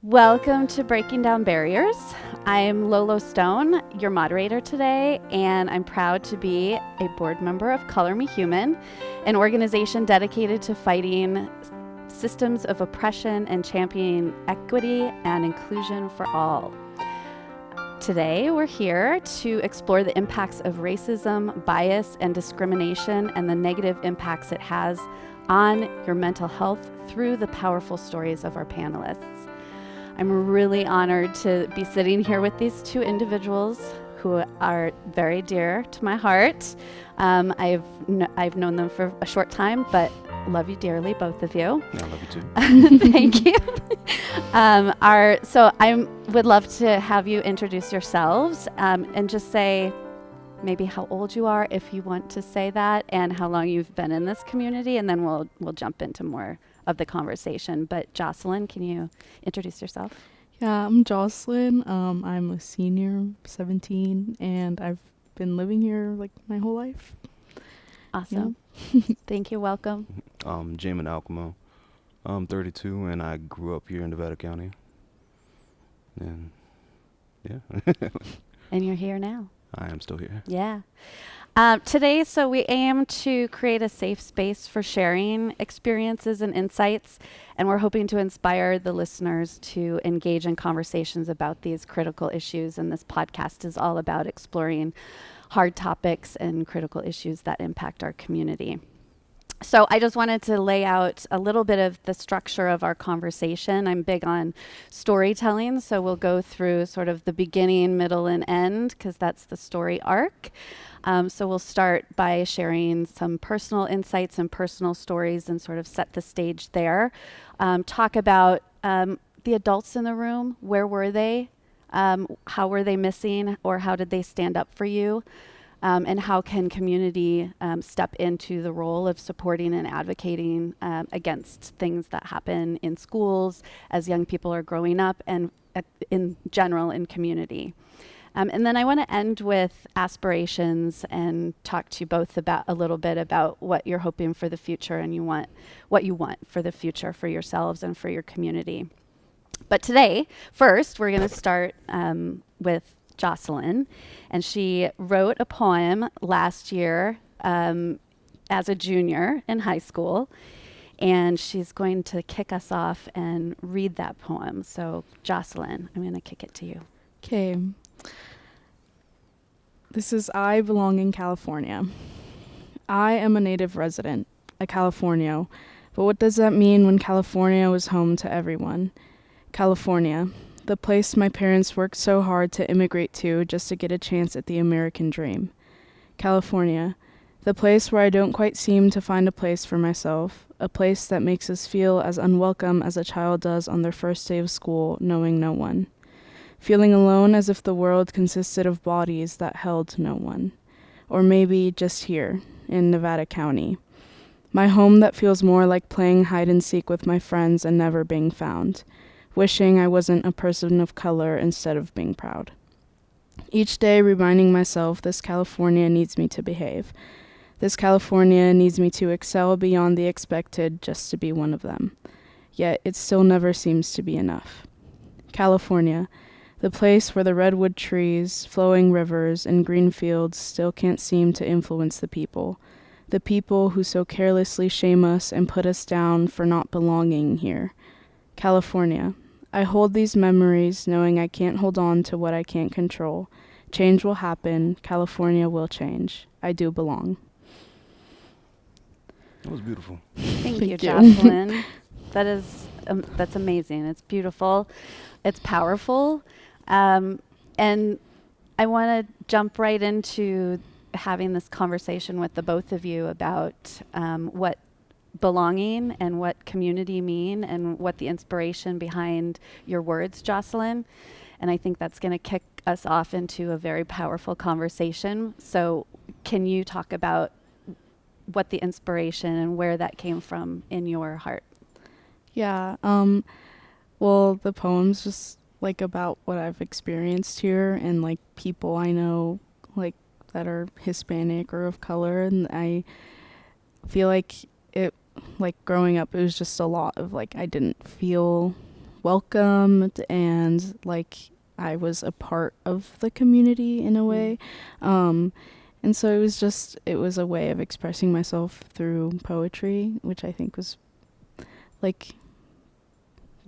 Welcome to Breaking Down Barriers. I'm Lolo Stone, your moderator today, and I'm proud to be a board member of Color Me Human, an organization dedicated to fighting systems of oppression and championing equity and inclusion for all. Today, we're here to explore the impacts of racism, bias, and discrimination and the negative impacts it has on your mental health through the powerful stories of our panelists. I'm really honored to be sitting here with these two individuals who are very dear to my heart. I've known them for a short time, but love you dearly, both of you. Yeah, I love you too. Thank you. So I would love to have you introduce yourselves and just say maybe how old you are, if you want to say that, and how long you've been in this community, and then we'll jump into more of the conversation. But Jocelyn, can you introduce yourself? Yeah, I'm Jocelyn. I'm a senior, 17, and I've been living here like my whole life. Awesome. Thank you. Welcome. Jamin Alcamo. I'm 32 and I grew up here in Nevada County. And yeah. And you're here now. I am still here. Yeah. Today, so we aim to create a safe space for sharing experiences and insights, and we're hoping to inspire the listeners to engage in conversations about these critical issues. And this podcast is all about exploring hard topics and critical issues that impact our community. So I just wanted to lay out a little bit of the structure of our conversation. I'm big on storytelling, so we'll go through sort of the beginning, middle, and end, because that's the story arc. So we'll start by sharing some personal insights and personal stories and sort of set the stage there. Talk about the adults in the room. Where were they? How were they missing, or how did they stand up for you? And how can community step into the role of supporting and advocating against things that happen in schools as young people are growing up, and in general in community. And then I want to end with aspirations and talk to you both about a little bit about what you're hoping for the future and what you want for the future for yourselves and for your community. But today, first, we're going to start with Jocelyn, and she wrote a poem last year as a junior in high school, and she's going to kick us off and read that poem. So Jocelyn, I'm going to kick it to you. Okay. This is I Belong in California. I am a native resident, a Californio, but what does that mean when California was home to everyone? California, the place my parents worked so hard to immigrate to just to get a chance at the American dream. California, the place where I don't quite seem to find a place for myself, a place that makes us feel as unwelcome as a child does on their first day of school, knowing no one. Feeling alone as if the world consisted of bodies that held no one. Or maybe just here, in Nevada County. My home that feels more like playing hide and seek with my friends and never being found. Wishing I wasn't a person of color instead of being proud. Each day reminding myself this California needs me to behave. This California needs me to excel beyond the expected just to be one of them. Yet it still never seems to be enough. California, the place where the redwood trees, flowing rivers, and green fields still can't seem to influence the people who so carelessly shame us and put us down for not belonging here. California, I hold these memories knowing I can't hold on to what I can't control. Change will happen. California will change. I do belong. That was beautiful. Thank you, Jocelyn. That's amazing. It's beautiful. It's powerful. And I want to jump right into having this conversation with the both of you about what belonging and what community mean and what the inspiration behind your words, Jocelyn. And I think that's going to kick us off into a very powerful conversation. So can you talk about what the inspiration and where that came from in your heart? Yeah, well, the poem's just like about what I've experienced here and like people I know like that are Hispanic or of color, and I feel like it, like growing up, it was just a lot of like I didn't feel welcomed and like I was a part of the community in a way. And so it was a way of expressing myself through poetry, which I think was like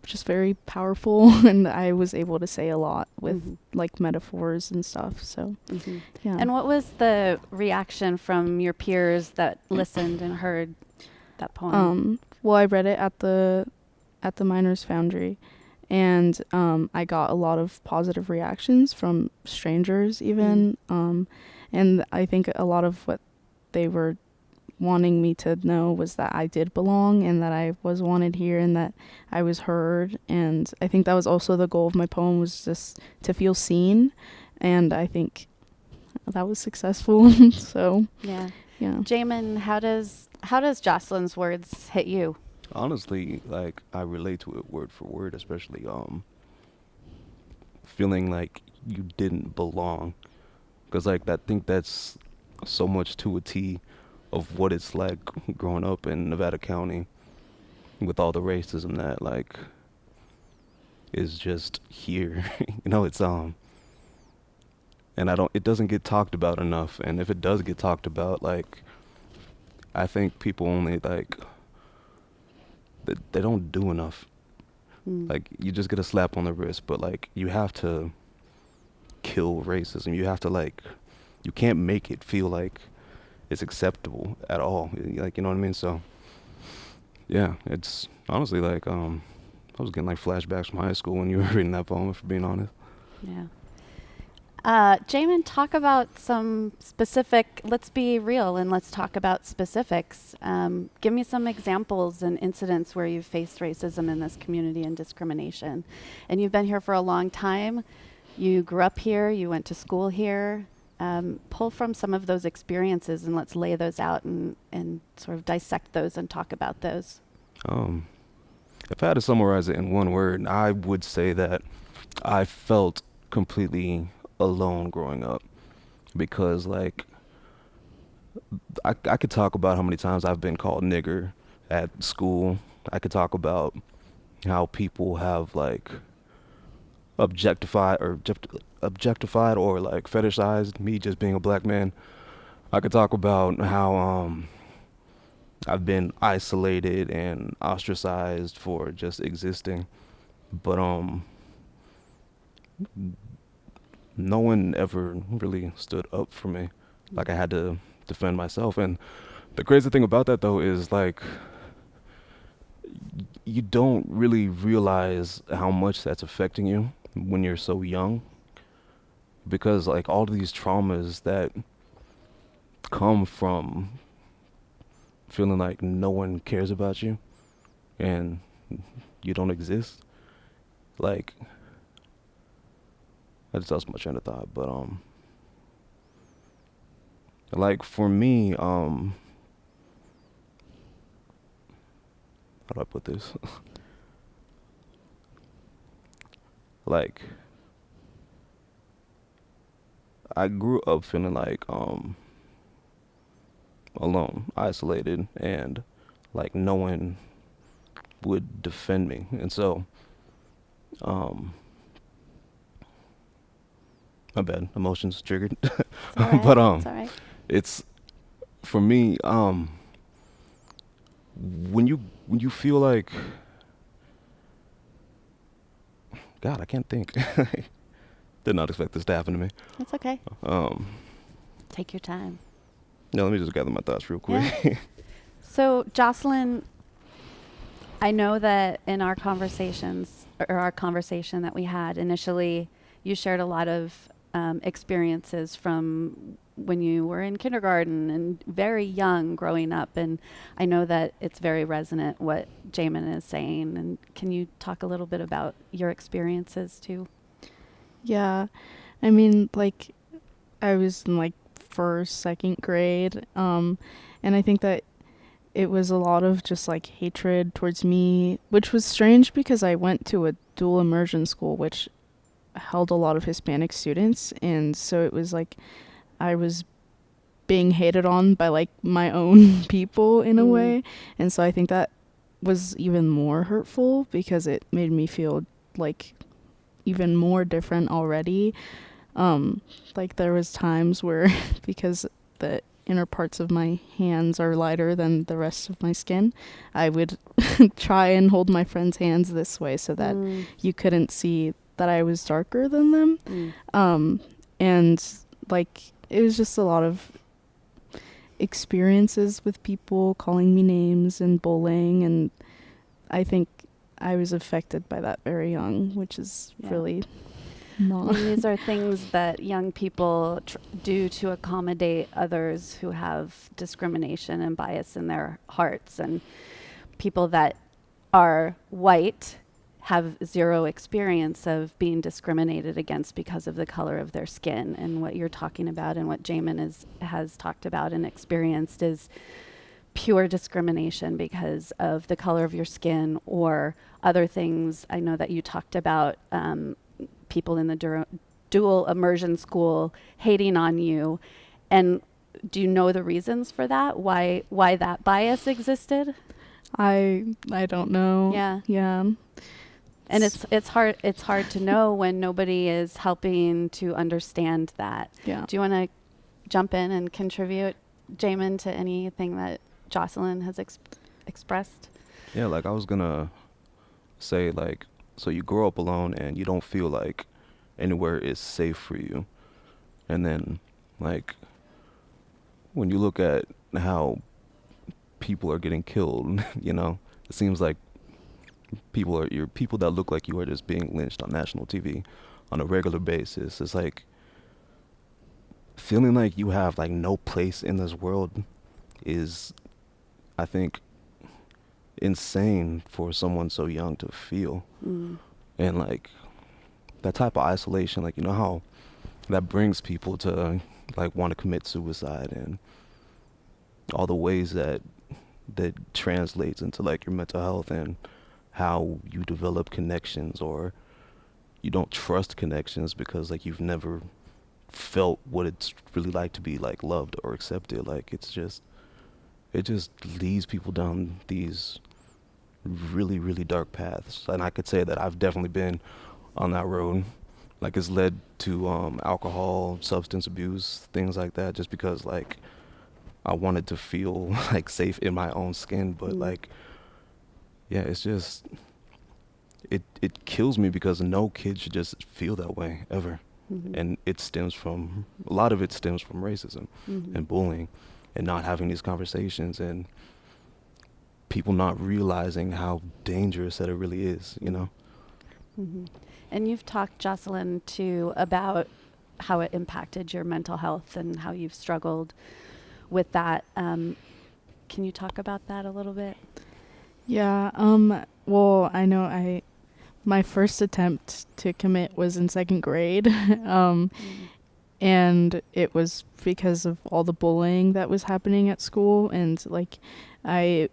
just very powerful. And I was able to say a lot with like metaphors and stuff. So, yeah. And what was the reaction from your peers that listened and heard that poem? Well, I read it at the Miners Foundry, and I got a lot of positive reactions from strangers even. And I think a lot of what they were wanting me to know was that I did belong and that I was wanted here and that I was heard. And I think that was also the goal of my poem, was just to feel seen. And I think that was successful. So yeah. Jamin, how does Jocelyn's words hit you? Honestly, like, I relate to it word for word, especially feeling like you didn't belong. Because, like, I think that's so much to a T of what it's like growing up in Nevada County with all the racism that, like, is just here. You know, it's, and it doesn't get talked about enough. And if it does get talked about, like, I think people only, like, they don't do enough. Like, you just get a slap on the wrist, but, like, you have to kill racism. You have to, like, you can't make it feel like it's acceptable at all. Like, you know what I mean? So, yeah, it's honestly like, I was getting like flashbacks from high school when you were reading that poem, if we're being honest. Yeah. Jamin, talk about some specific, let's be real and let's talk about specifics. Give me some examples and incidents where you've faced racism in this community and discrimination. And you've been here for a long time. You grew up here, you went to school here. Pull from some of those experiences and let's lay those out and sort of dissect those and talk about those. If I had to summarize it in one word, I would say that I felt completely alone growing up, because, like, I could talk about how many times I've been called nigger at school. I could talk about how people have, like, objectified or like fetishized me just being a black man. I could talk about how I've been isolated and ostracized for just existing, but no one ever really stood up for me. Like, I had to defend myself. And the crazy thing about that, though, is, like, you don't really realize how much that's affecting you when you're so young, because, like, all of these traumas that come from feeling like no one cares about you and you don't exist, like, I just lost my train of thought, but like, for me, how do I put this? Like, I grew up feeling like alone, isolated, and like no one would defend me. And so my bad, emotions triggered. Right. But It's all right. it's, for me, when you feel like, God, I can't think. Did not expect this to happen to me. It's okay. Take your time. No, let me just gather my thoughts real quick. Yeah. So, Jocelyn, I know that in our conversations, or our conversation that we had initially, you shared a lot of experiences from when you were in kindergarten and very young growing up. And I know that it's very resonant what Jamin is saying. And can you talk a little bit about your experiences too? Yeah, I mean, like, I was in like first, second grade, and I think that it was a lot of just like hatred towards me, which was strange because I went to a dual immersion school, which held a lot of Hispanic students, and so it was like I was being hated on by like my own people in a way, and so I think that was even more hurtful because it made me feel like even more different already. Like there was times where because the inner parts of my hands are lighter than the rest of my skin, I would try and hold my friends' hands this way so that you couldn't see that I was darker than them. And like it was just a lot of experiences with people calling me names and bullying, and I think I was affected by that very young, which is really not. I mean, these are things that young people do to accommodate others who have discrimination and bias in their hearts, and people that are white have zero experience of being discriminated against because of the color of their skin. And what you're talking about and what Jamin has talked about and experienced is pure discrimination because of the color of your skin or other things. I know that you talked about people in the dual immersion school hating on you. And do you know the reasons for that? Why that bias existed? I don't know. Yeah. And it's hard to know when nobody is helping to understand that. Yeah. Do you want to jump in and contribute, Jamin, to anything that Jocelyn has expressed? Yeah, like I was gonna say, like, so you grow up alone and you don't feel like anywhere is safe for you. And then, like, when you look at how people are getting killed, you know, it seems like people that look like you are just being lynched on national TV on a regular basis. It's like feeling like you have like no place in this world is, I think, insane for someone so young to feel. And like that type of isolation, like, you know how that brings people to like want to commit suicide, and all the ways that translates into like your mental health and how you develop connections, or you don't trust connections because like you've never felt what it's really like to be like loved or accepted. Like it just leads people down these really, really dark paths. And I could say that I've definitely been on that road. Like it's led to alcohol, substance abuse, things like that, just because like I wanted to feel like safe in my own skin. But like, yeah, it's just, it kills me because no kid should just feel that way ever. And a lot of it stems from racism and bullying and not having these conversations and people not realizing how dangerous that it really is, you know? And you've talked, Jocelyn, too, about how it impacted your mental health and how you've struggled with that. Can you talk about that a little bit? Yeah. Well, I know my first attempt to commit was in second grade. And it was because of all the bullying that was happening at school. And like, I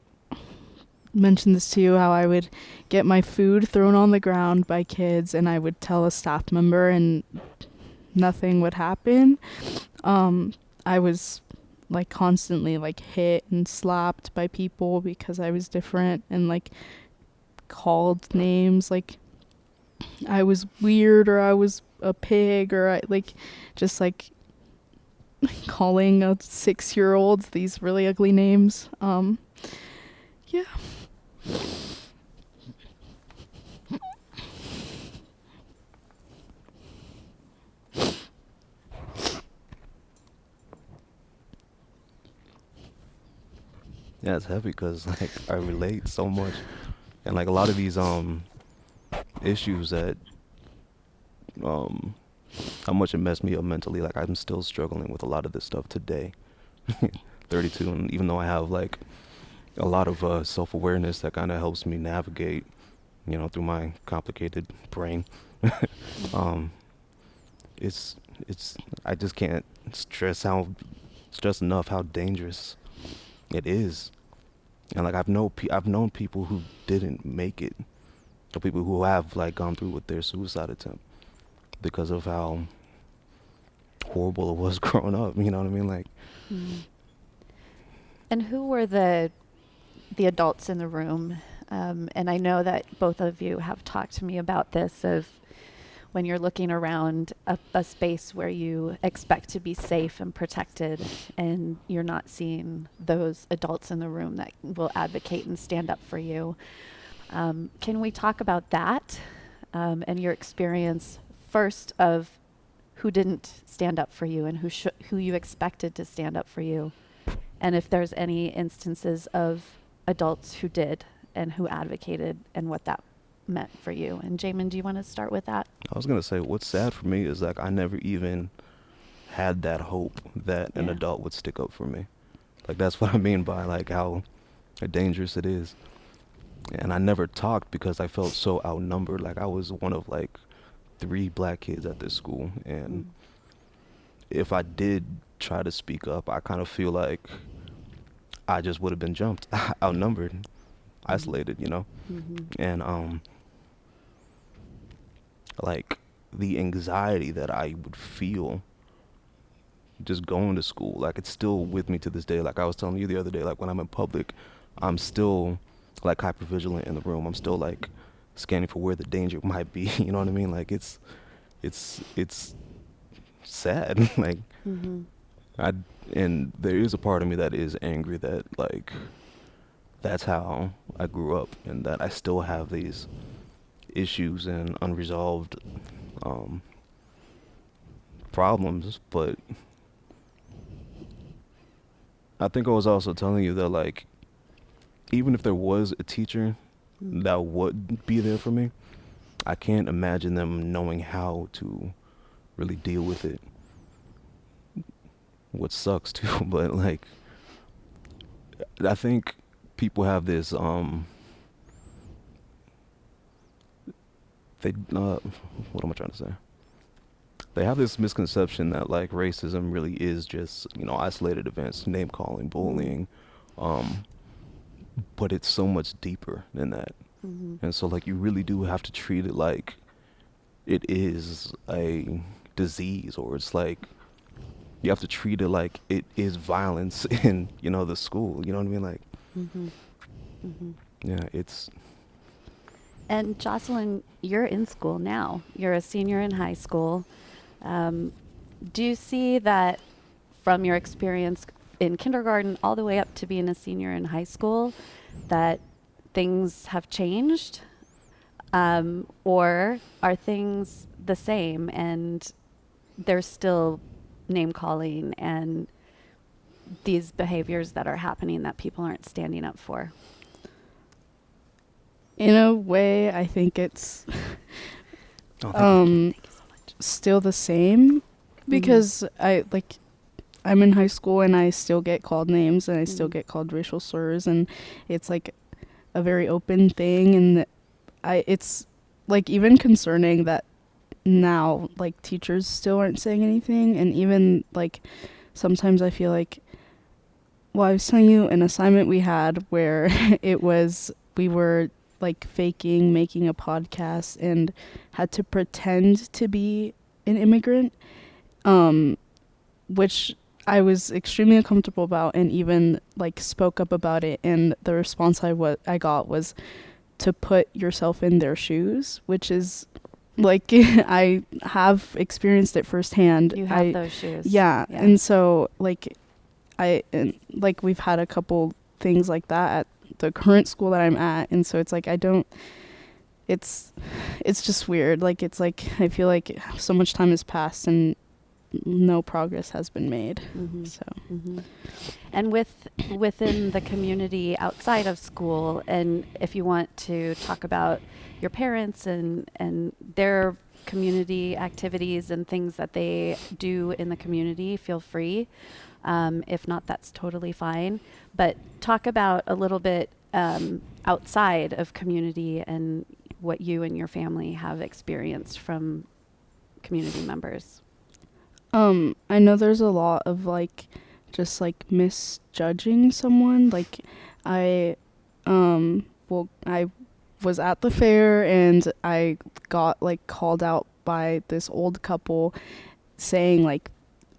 mentioned this to you, how I would get my food thrown on the ground by kids and I would tell a staff member and nothing would happen. I was like constantly like hit and slapped by people because I was different, and like called names like I was weird or I was a pig, or I like just like calling a 6-year-old these really ugly names. Yeah. Yeah, it's heavy because like I relate so much, and like a lot of these issues that how much it messed me up mentally. Like I'm still struggling with a lot of this stuff today, 32, and even though I have like a lot of self-awareness that kind of helps me navigate, you know, through my complicated brain, it's I just can't stress enough how dangerous it is. And like I've known people who didn't make it, or people who have like gone through with their suicide attempt because of how horrible it was growing up. You know what I mean? Like. And who were the adults in the room And I know that both of you have talked to me about this of when you're looking around a space where you expect to be safe and protected, and you're not seeing those adults in the room that will advocate and stand up for you. Can we talk about that and your experience first of who didn't stand up for you and who you expected to stand up for you, and if there's any instances of adults who did and who advocated and what that meant for you? And Jamin, do you want to start with that? I was gonna say what's sad for me is like I never even had that hope that an Yeah. adult would stick up for me. Like that's what I mean by like how dangerous it is. And I never talked because I felt so outnumbered. Like I was one of like 3 black kids at this school, and if I did try to speak up, I kind of feel like I just would have been jumped, outnumbered, isolated, you know? And like the anxiety that I would feel just going to school, like it's still with me to this day. Like I was telling you the other day, like when I'm in public, I'm still like hypervigilant in the room. I'm still like scanning for where the danger might be. You know what I mean? Like it's sad. Like and there is a part of me that is angry that like that's how I grew up, and that I still have these issues and unresolved problems. But I think I was also telling you that like even if there was a teacher that would be there for me, I can't imagine them knowing how to really deal with it. What sucks too, but like I think people have this they what am I trying to say? They have this misconception that like racism really is just, you know, isolated events, name calling, bullying, but it's so much deeper than that. And so like you really do have to treat it like it is a disease, or it's like you have to treat it like it is violence in, you know, the school. You know what I mean? Like, yeah, it's. And Jocelyn, you're in school now. You're a senior in high school. Do you see that from your experience in kindergarten all the way up to being a senior in high school, that things have changed? Or are things the same and there's still name calling and these behaviors that are happening that people aren't standing up for? In a way, I think it's Oh, Thank you so much. still the same, because I'm in high school and I still get called names and I still get called racial slurs, and it's like a very open thing, and it's like even concerning that now like teachers still aren't saying anything. And even like sometimes I feel like, well, I was telling you an assignment we had where we were like making a podcast and had to pretend to be an immigrant, which I was extremely uncomfortable about, and even like spoke up about it. And the response I got was to put yourself in their shoes, which is like I have experienced it firsthand. You have those shoes. Yeah. And so like we've had a couple things like that at the current school that I'm at, and so it's like it's just weird. Like it's like I feel like so much time has passed and no progress has been made. So And within the community outside of school, and if you want to talk about your parents and their community activities and things that they do in the community, feel free. If not, that's totally fine. But talk about a little bit outside of community and what you and your family have experienced from community members. I know there's a lot of like just like misjudging someone. Like I was at the fair and I got like called out by this old couple saying like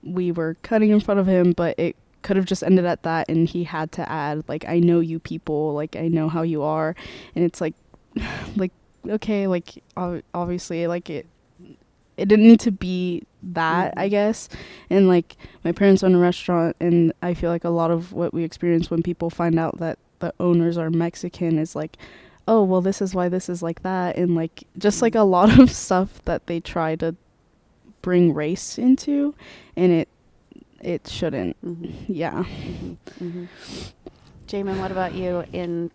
we were cutting in front of him, but it could have just ended at that, and he had to add, like, I know you people, like, I know how you are. And it's like, like, okay, like, obviously, like, it didn't need to be that, I guess. And like, my parents own a restaurant, and I feel like a lot of what we experience when people find out that the owners are Mexican is like, oh, well, this is why this is like that. And like, just like a lot of stuff that they try to bring race into, and it shouldn't. Yeah. Jamin, what about you in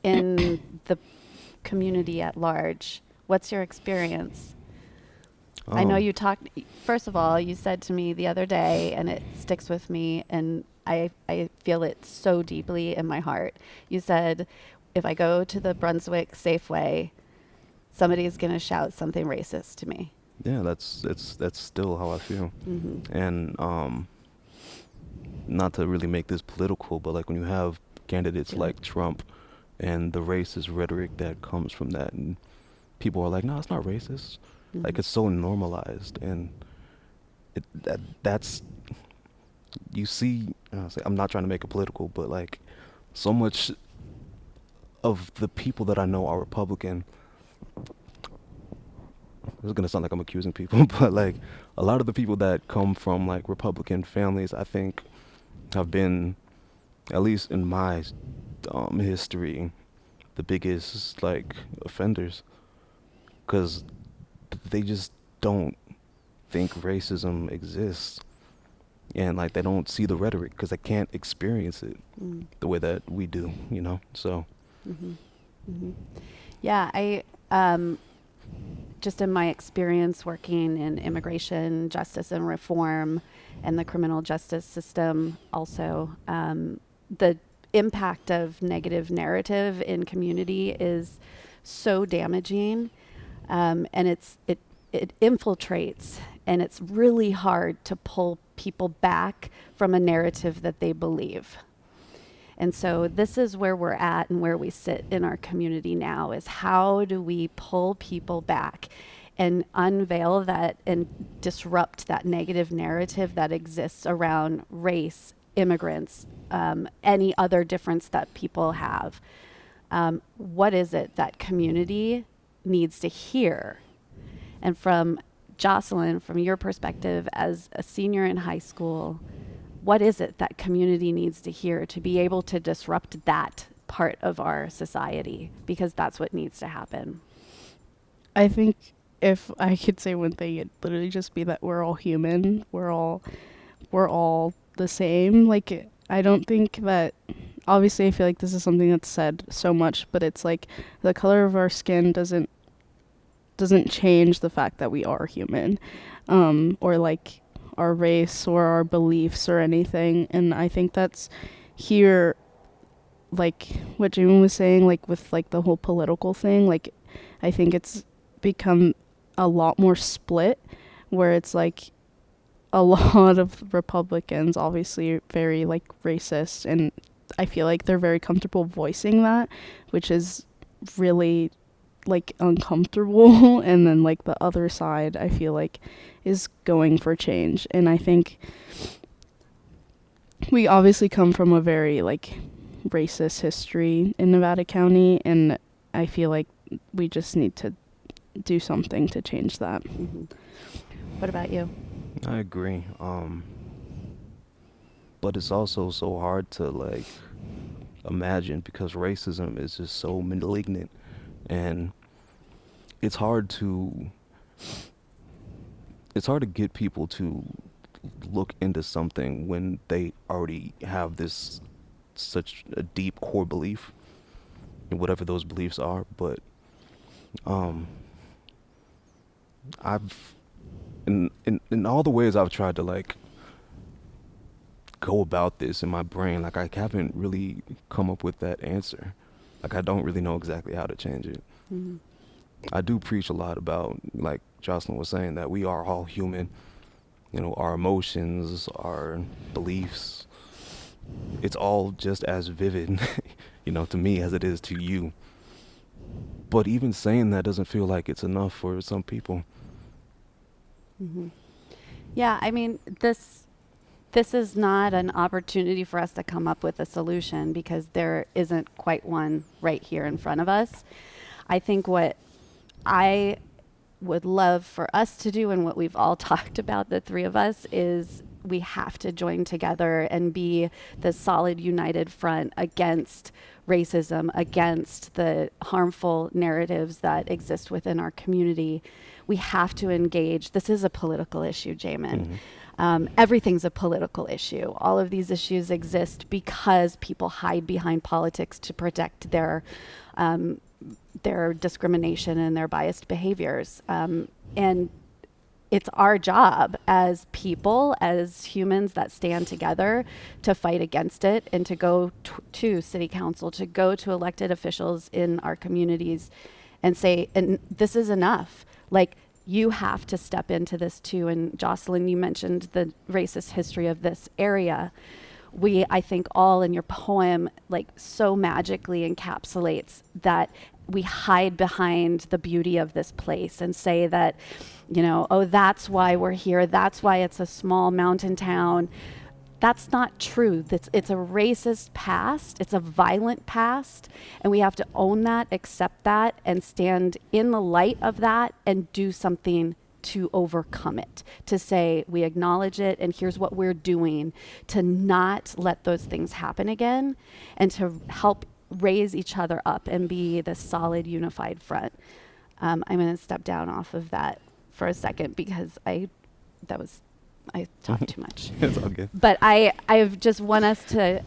the community at large? What's your experience? I know you talked, first of all, you said to me the other day, and it sticks with me, and I feel it so deeply in my heart. You said, if I go to the Brunswick Safeway, somebody's going to shout something racist to me. Yeah, that's still how I feel. And not to really make this political, but like when you have candidates like Trump and the racist rhetoric that comes from that, and people are like, no, it's not racist. Like, it's so normalized, and that's you see. I'm not trying to make it political, but like, so much of the people that I know are Republican. This is gonna sound like I'm accusing people, but like, a lot of the people that come from like Republican families, I think, have been, at least in my history, the biggest like offenders, because they just don't think racism exists, and like, they don't see the rhetoric because they can't experience it the way that we do, you know. So yeah, I just in my experience working in immigration justice and reform and the criminal justice system, also the impact of negative narrative in community is so damaging. And it infiltrates, and it's really hard to pull people back from a narrative that they believe. And so this is where we're at and where we sit in our community now, is how do we pull people back and unveil that and disrupt that negative narrative that exists around race, immigrants, any other difference that people have. What is it that community needs to hear? And from Jocelyn, from your perspective as a senior in high school, what is it that community needs to hear to be able to disrupt that part of our society? Because that's what needs to happen. I think if I could say one thing, it'd literally just be that we're all human. We're all the same. Like, I don't think that, obviously I feel like this is something that's said so much, but it's like the color of our skin doesn't change the fact that we are human, or like our race or our beliefs or anything. And I think that's here, like what Jamie was saying, like with like the whole political thing, like I think it's become a lot more split, where it's like a lot of Republicans obviously very like racist, and I feel like they're very comfortable voicing that, which is really like uncomfortable. And then like the other side, I feel like, is going for change. And I think we obviously come from a very like racist history in Nevada County, and I feel like we just need to do something to change that. What about you? I agree. But it's also so hard to like imagine, because racism is just so malignant, and it's hard to get people to look into something when they already have this such a deep core belief, in whatever those beliefs are. But I've in all the ways I've tried to like go about this in my brain, like I haven't really come up with that answer. Like, I don't really know exactly how to change it. I do preach a lot about, like Jocelyn was saying, that we are all human. You know, our emotions, our beliefs, it's all just as vivid, you know, to me as it is to you. But even saying that doesn't feel like it's enough for some people. Yeah, I mean, this this is not an opportunity for us to come up with a solution because there isn't quite one right here in front of us. I think what I would love for us to do, and what we've all talked about, the three of us, is we have to join together and be the solid, united front against racism, against the harmful narratives that exist within our community. We have to engage. This is a political issue, Jamin. Everything's a political issue. All of these issues exist because people hide behind politics to protect their discrimination and their biased behaviors. And it's our job as people, as humans that stand together, to fight against it and to go to city council, to go to elected officials in our communities and say, and this is enough. Like, you have to step into this too. And Jocelyn, you mentioned the racist history of this area. I think all in your poem, like, so magically encapsulates that we hide behind the beauty of this place and say that, you know, oh, that's why we're here. That's why it's a small mountain town. That's not true. It's a racist past. It's a violent past. And we have to own that, accept that, and stand in the light of that and do something to overcome it, to say we acknowledge it and here's what we're doing to not let those things happen again, and to help raise each other up and be the solid, unified front. I'm going to step down off of that for a second because I talked too much. It's all good. But I just want us to,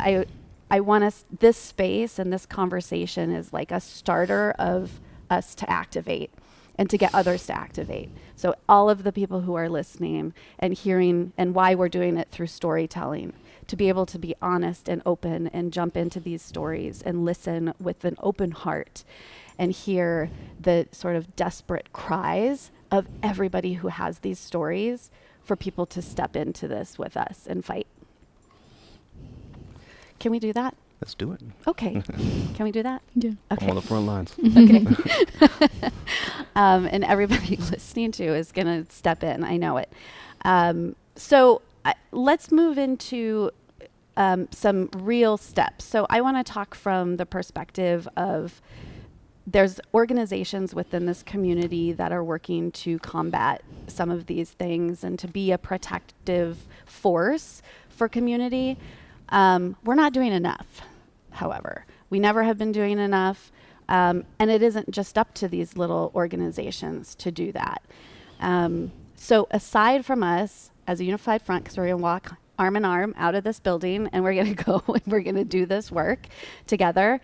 I want us, this space and this conversation is like a starter of us to activate and to get others to activate. So all of the people who are listening and hearing, and why we're doing it through storytelling, to be able to be honest and open and jump into these stories and listen with an open heart and hear the sort of desperate cries of everybody who has these stories, for people to step into this with us and fight. Can we do that? Let's do it. Okay. Can we do that? Yeah. Okay. I'm on the front lines. Okay. And everybody listening to is going to step in. I know it. So let's move into some real steps. So I want to talk from the perspective of, there's organizations within this community that are working to combat some of these things and to be a protective force for community. We're not doing enough, however. We never have been doing enough. And it isn't just up to these little organizations to do that. So aside from us as a unified front, because we're going to walk arm in arm out of this building and we're going to go and we're going to do this work together,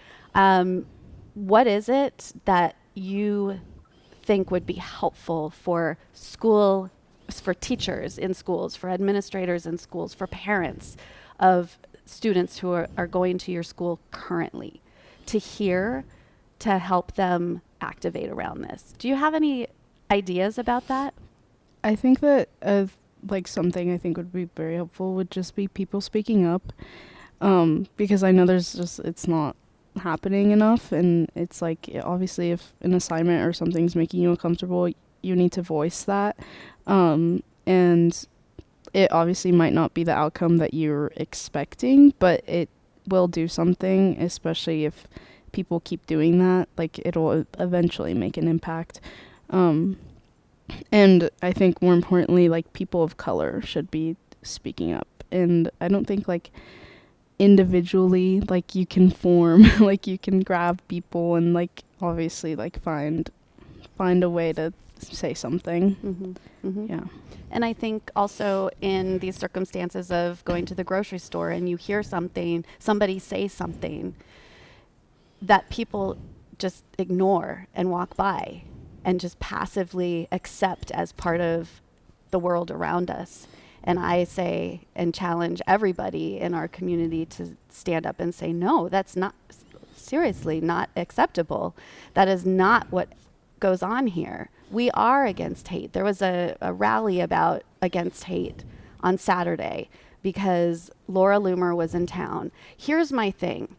what is it that you think would be helpful for teachers in schools, for administrators in schools, for parents of students who are going to your school currently, to hear, to help them activate around this? Do you have any ideas about that? I think that like something I think would be very helpful would just be people speaking up, because I know it's not happening enough, and it's like, obviously if an assignment or something's making you uncomfortable, you need to voice that, and it obviously might not be the outcome that you're expecting, but it will do something, especially if people keep doing that. Like, it'll eventually make an impact. And I think more importantly, like, people of color should be speaking up. And I don't think, like, individually, like, you can form, like, you can grab people and, like, obviously, like, find a way to say something. Mm-hmm. Mm-hmm. Yeah. And I think also in these circumstances of going to the grocery store and you hear somebody say something that people just ignore and walk by and just passively accept as part of the world around us. And I say and challenge everybody in our community to stand up and say, no, that's not, seriously, not acceptable. That is not what goes on here. We are against hate. There was a rally against hate on Saturday because Laura Loomer was in town. Here's my thing.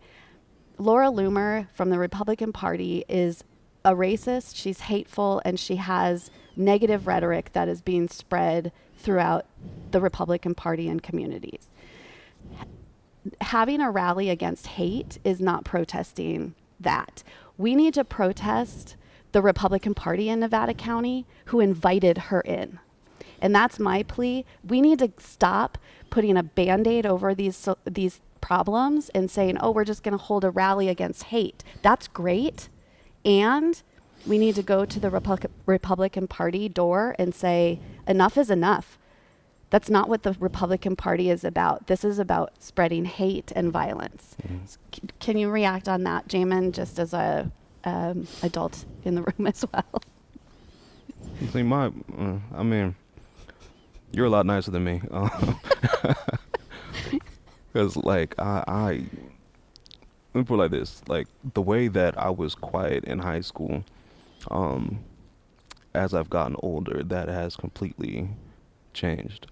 Laura Loomer from the Republican Party is a racist. She's hateful, and she has negative rhetoric that is being spread throughout the Republican Party and communities. Having a rally against hate is not protesting that. We need to protest the Republican Party in Nevada County who invited her in. And that's my plea. We need to stop putting a Band-Aid over these problems and saying, oh, we're just going to hold a rally against hate. That's great. And we need to go to the Republican Party door and say, enough is enough. That's not what the Republican Party is about. This is about spreading hate and violence. Can you react on that, Jamin, just as a adult in the room as well? See, I mean, you're a lot nicer than me. Because, like, let me put it like this. Like, the way that I was quiet in high school, as I've gotten older, that has completely changed.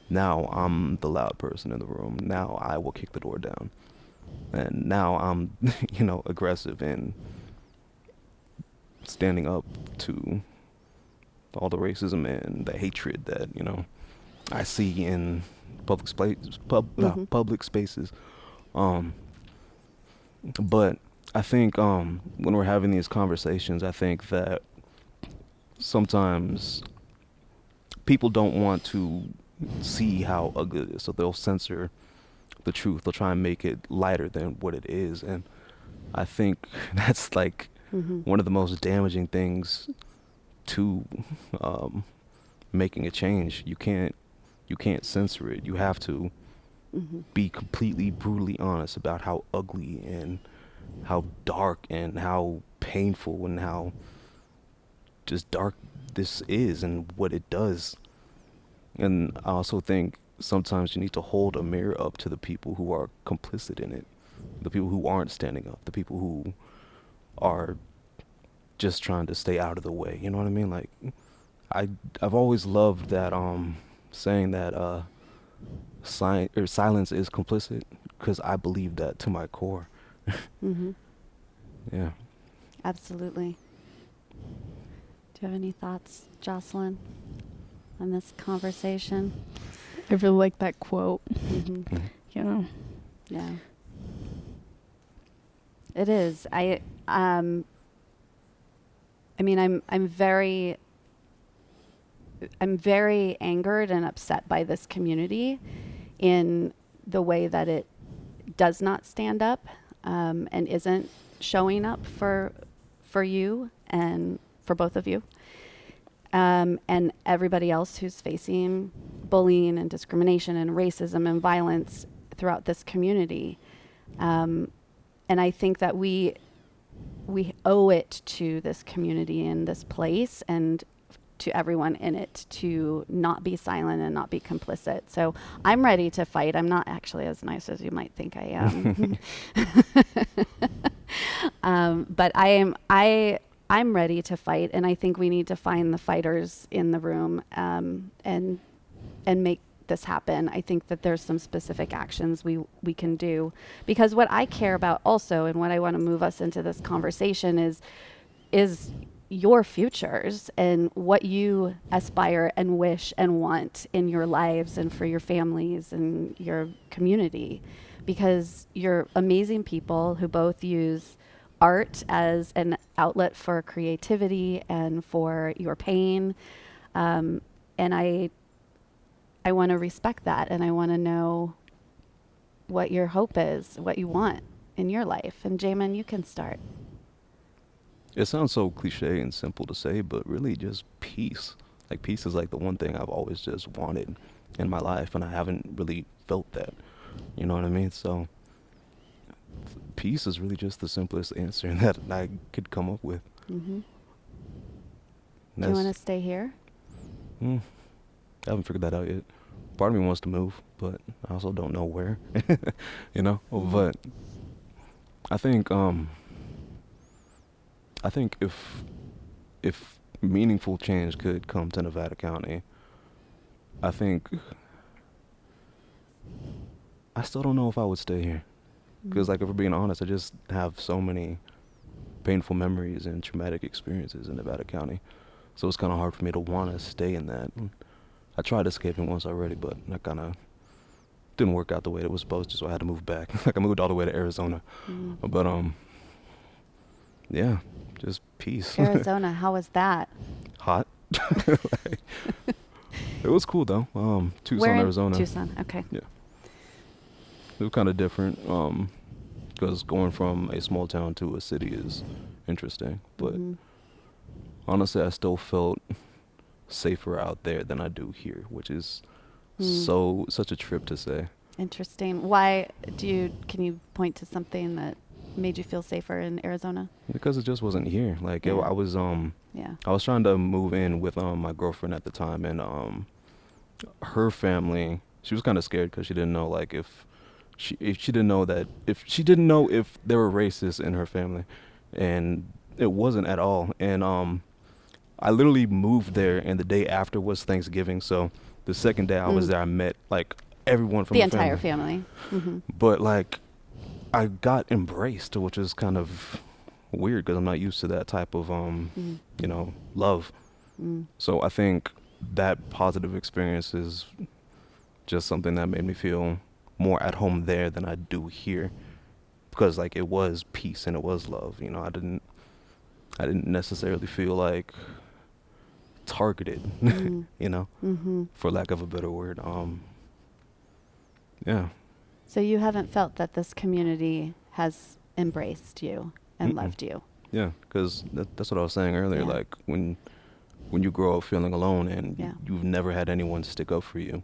Now I'm the loud person in the room. Now I will kick the door down. And now I'm, aggressive and standing up to all the racism and the hatred that, I see in public spaces. But I think when we're having these conversations, I think that sometimes people don't want to see how ugly it is, so they'll censor the truth. They'll try and make it lighter than what it is, and I think that's like one of the most damaging things to making a change. You can't censor it. You have to be completely brutally honest about how ugly and how dark and how painful and how just dark this is and what it does. And I also think sometimes you need to hold a mirror up to the people who are complicit in it, the people who aren't standing up, the people who are just trying to stay out of the way. You know what I mean? Like, I've always loved that saying that silence is complicit, because I believe that to my core. Yeah. Absolutely. Do you have any thoughts, Jocelyn, on this conversation? I really like that quote. Yeah. It is. I'm very angered and upset by this community in the way that it does not stand up and isn't showing up for you and for both of you and everybody else who's facing bullying and discrimination and racism and violence throughout this community. And I think that we owe it to this community and this place and to everyone in it to not be silent and not be complicit. So I'm ready to fight. I'm not actually as nice as you might think I am. But I'm ready to fight, and I think we need to find the fighters in the room and make this happen. I think that there's some specific actions we can do, because what I care about also, and what I want to move us into this conversation is your futures and what you aspire and wish and want in your lives and for your families and your community, because you're amazing people who both use art as an outlet for creativity and for your pain. And I want to respect that, and I want to know what your hope is, what you want in your life. And Jamin, you can start. It sounds so cliche and simple to say, but really just peace. Like, peace is like the one thing I've always just wanted in my life, and I haven't really felt that. You know what I mean? So peace is really just the simplest answer that I could come up with. Do you want to stay here? I haven't figured that out yet. Part of me wants to move, but I also don't know where. But I think if meaningful change could come to Nevada County, I think I still don't know if I would stay here. Because, like, if we're being honest, I just have so many painful memories and traumatic experiences in Nevada County. So it's kind of hard for me to want to stay in that. I tried escaping once already, but that kind of didn't work out the way it was supposed to, so I had to move back. Like I moved all the way to Arizona. But yeah, just peace. Arizona, how was that? Hot. Like, it was cool though. Tucson, Where in Arizona. Tucson, okay. Yeah. It was kind of different because going from a small town to a city is interesting. But honestly, I still felt safer out there than I do here, which is such a trip to say. Interesting. Can you point to something that made you feel safer in Arizona? Because it just wasn't here. Like Yeah. I was Yeah. I was trying to move in with my girlfriend at the time, and her family, she was kind of scared because she didn't know like if she didn't know if there were racists in her family, and it wasn't at all. And I literally moved there, and the day after was Thanksgiving. So the second day I was there, I met like everyone from The the entire family. Mm-hmm. But like, I got embraced, which is kind of weird because I'm not used to that type of love. So I think that positive experience is just something that made me feel more at home there than I do here, because like it was peace and it was love. I didn't necessarily feel like targeted, for lack of a better word. Yeah. So you haven't felt that this community has embraced you and loved you? Yeah, because that's what I was saying earlier. Yeah. Like when you grow up feeling alone and Yeah. you've never had anyone stick up for you,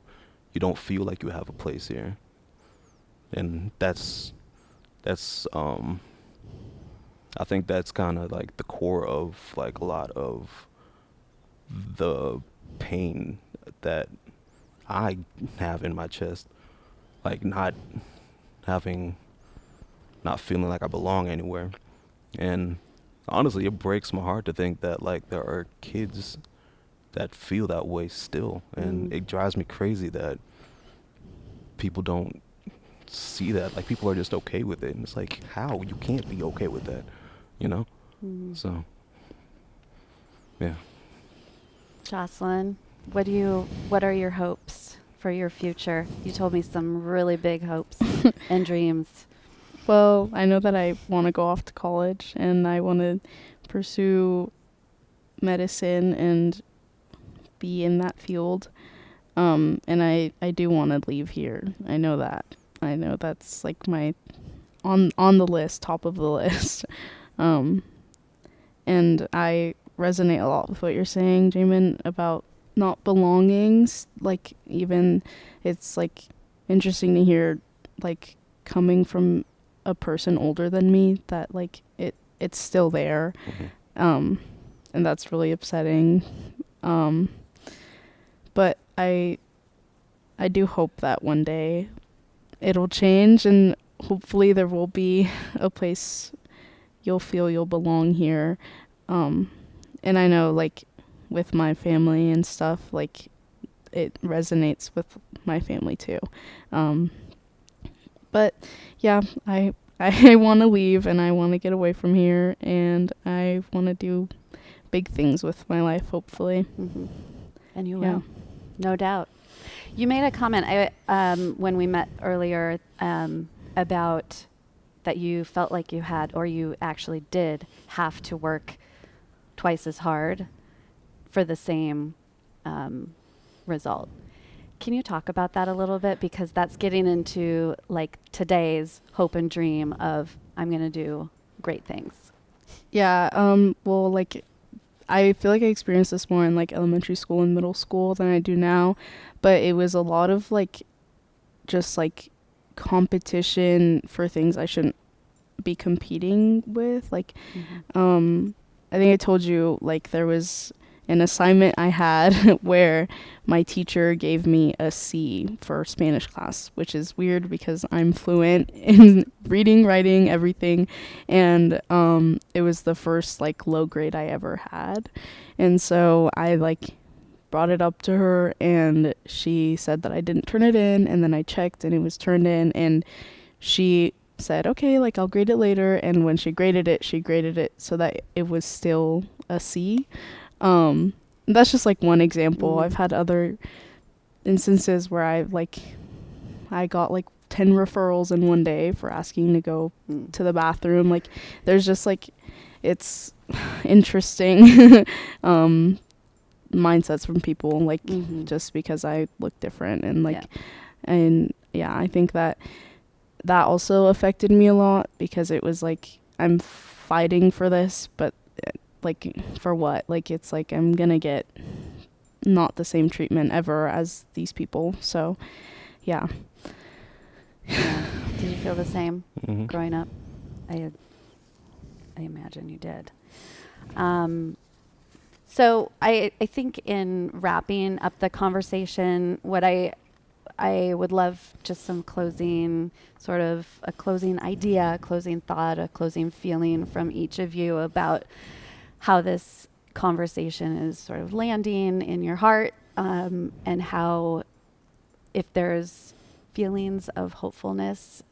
you don't feel like you have a place here. And that's I think that's kind of like the core of like a lot of the pain that I have in my chest, like not feeling like I belong anywhere. And honestly, it breaks my heart to think that like there are kids that feel that way still, and it drives me crazy that people don't see that. Like people are just okay with it, and it's like, how? You can't be okay with that, So yeah. Jocelyn, what are your hopes for your future? You told me some really big hopes and dreams. Well, I know that I want to go off to college and I want to pursue medicine and be in that field. And I do want to leave here. I know that. I know that's like my on the list, top of the list. And I resonate a lot with what you're saying, Jamin, about not belongings. Like even it's like interesting to hear like coming from a person older than me that like it's still there. And that's really upsetting. But I do hope that one day it'll change, and hopefully there will be a place you'll feel you'll belong here. And I know like with my family and stuff, like it resonates with my family too. But yeah, I want to leave and I want to get away from here, and I want to do big things with my life, hopefully. And you will. Yeah. No doubt. You made a comment when we met earlier about that you felt like you had, or you actually did have to work twice as hard for the same result. Can you talk about that a little bit? Because that's getting into like today's hope and dream of I'm going to do great things. Yeah. Well, like I feel like I experienced this more in like elementary school and middle school than I do now, but it was a lot of like just like competition for things I shouldn't be competing with. Like, I think I told you like there was an assignment I had where my teacher gave me a C for Spanish class, which is weird because I'm fluent in reading, writing, everything. And it was the first like low grade I ever had. And so I like brought it up to her and she said that I didn't turn it in, and then I checked and it was turned in, and she said, okay, like I'll grade it later. And when she graded it so that it was still a C. That's just like one example. Mhm. I've had other instances where I got like 10 referrals in one day for asking to go Mm. to the bathroom. Like, there's just like, it's interesting mindsets from people, like, Mhm. just because I look different. And like, Yeah. and yeah, I think that also affected me a lot, because it was like, I'm fighting for this, but like, for what? Like, it's like I'm gonna get not the same treatment ever as these people. So yeah. Yeah. Did you feel the same Hmm. growing up? I imagine you did. So I think in wrapping up the conversation, what I would love just some closing, sort of a closing idea, a closing thought, a closing feeling from each of you about how this conversation is sort of landing in your heart, and how, if there's feelings of hopefulness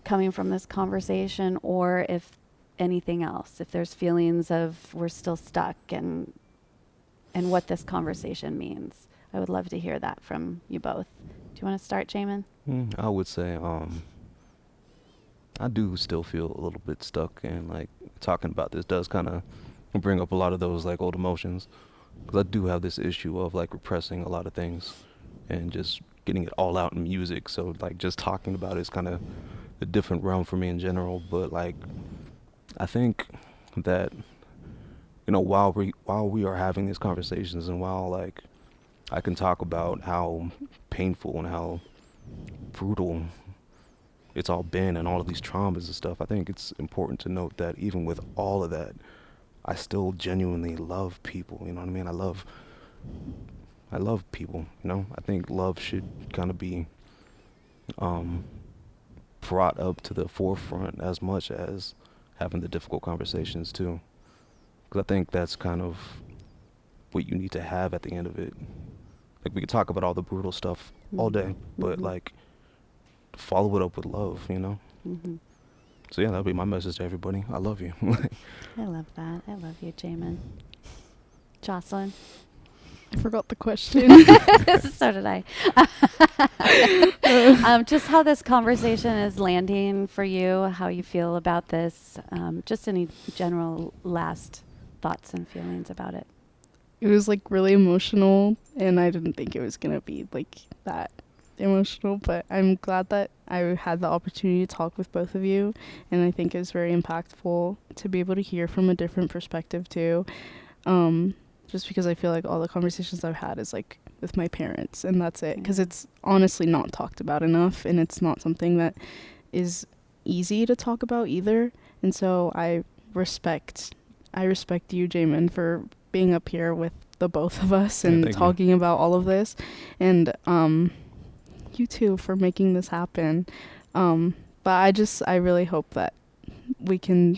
coming from this conversation, or if anything else, if there's feelings of we're still stuck, and what this conversation means. I would love to hear that from you both. Do you want to start, Jamin? I would say I do still feel a little bit stuck, and like talking about this does kind of bring up a lot of those like old emotions, because I do have this issue of like repressing a lot of things and just getting it all out in music. So like just talking about it is kind of a different realm for me in general. But like I think that while we are having these conversations, and while like I can talk about how painful and how brutal it's all been and all of these traumas and stuff, I think it's important to note that even with all of that, I still genuinely love people. You know what I mean? I love people. You know, I think love should kind of be um, brought up to the forefront as much as having the difficult conversations too. Because I think that's kind of what you need to have at the end of it. Like we could talk about all the brutal stuff all day, but Mhm. like follow it up with love. You know. Mhm. So yeah, that'll be my message to everybody. I love you. I love that. I love you, Jamin. Jocelyn? I forgot the question. So did I. Just how this conversation is landing for you, how you feel about this, just any general last thoughts and feelings about it. It was like really emotional, and I didn't think it was gonna be like that emotional, but I'm glad that I had the opportunity to talk with both of you, and I think it was very impactful to be able to hear from a different perspective too. Just because I feel like all the conversations I've had is like with my parents, and that's it, because it's honestly not talked about enough, and it's not something that is easy to talk about either. And so I respect you, Jamin, for being up here with the both of us Yeah, and thank you. talking about all of this, and you too for making this happen. But I really hope that we can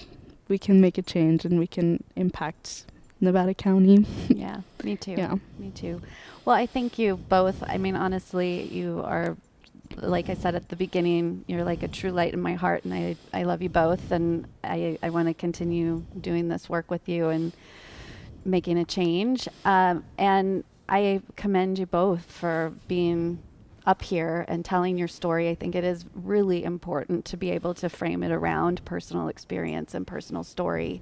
make a change, and we can impact Nevada County. Yeah, me too. Yeah. Me too. Well, I thank you both. I mean, honestly, you are, like I said at the beginning, you're like a true light in my heart, and I love you both, and I want to continue doing this work with you and making a change. And I commend you both for being up here and telling your story. I think it is really important to be able to frame it around personal experience and personal story.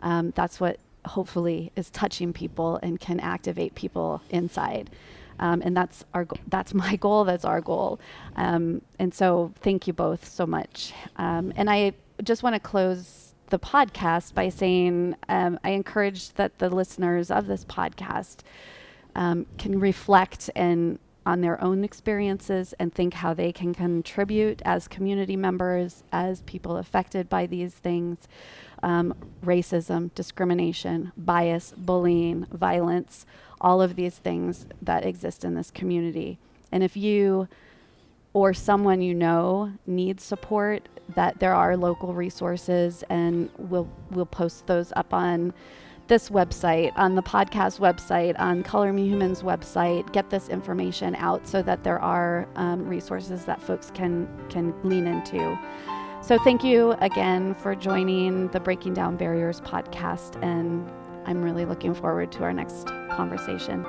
That's what hopefully is touching people and can activate people inside. And that's that's my goal. That's our goal. And so thank you both so much. And I just want to close the podcast by saying I encourage that the listeners of this podcast can reflect on their own experiences and think how they can contribute as community members, as people affected by these things. Racism, discrimination, bias, bullying, violence, all of these things that exist in this community. And if you or someone you know needs support, that there are local resources, and we'll post those up on this website, on the podcast website, on Color Me Human's website. Get this information out so that there are resources that folks can lean into. So thank you again for joining the Breaking Down Barriers podcast, and I'm really looking forward to our next conversation.